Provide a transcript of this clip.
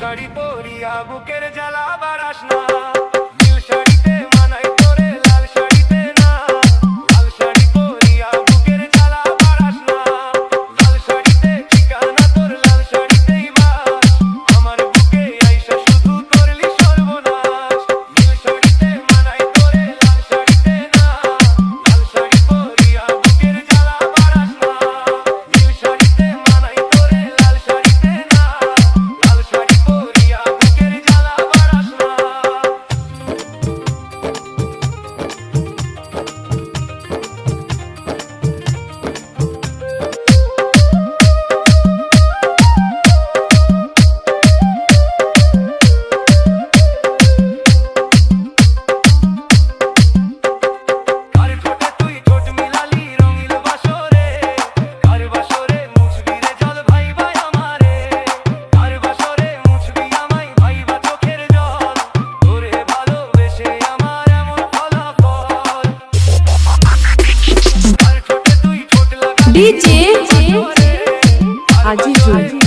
শাড়ি পরিয়া বুকের জ্বালা বাড়াস না, নীল শাড়িতে মানাই তোরে লাল শাড়িতে না। লাল শাড়ি পরিয়া বুকের জ্বালা বাড়াস না, লাল শাড়িতে ঠিকানা তোর লাল শাড়িতেই বাস। আমার বুকে আইসা শুধু করলি সর্বনাশ, নীল শাড়িতে মানাই তোরে লাল শাড়িতে না। লাল শাড়ি পরিয়া বুকের জ্বালা বাড়াস না, নীল শাড়িতে মানাই তোরে লাল শাড়িতে না। লাল শাড়ি পরিয়া বুকের জ্বালা বাড়াস না। কার ঠোঁটে তুই ঠোঁট মিলালি রঙিন বাসরে, কার বাসরে মুছবি রে জল ভাইবা আমারে। কার বাসরে মুছবি আমায় ভাইবা চোখের জল, তোরে ভালোবেসে আমার এমন ফলাফল। কার ঠোঁটে তুই ঠোঁট লাগালি ডিজে রঙিন বাসরে, কার আজিজুল। বাসরে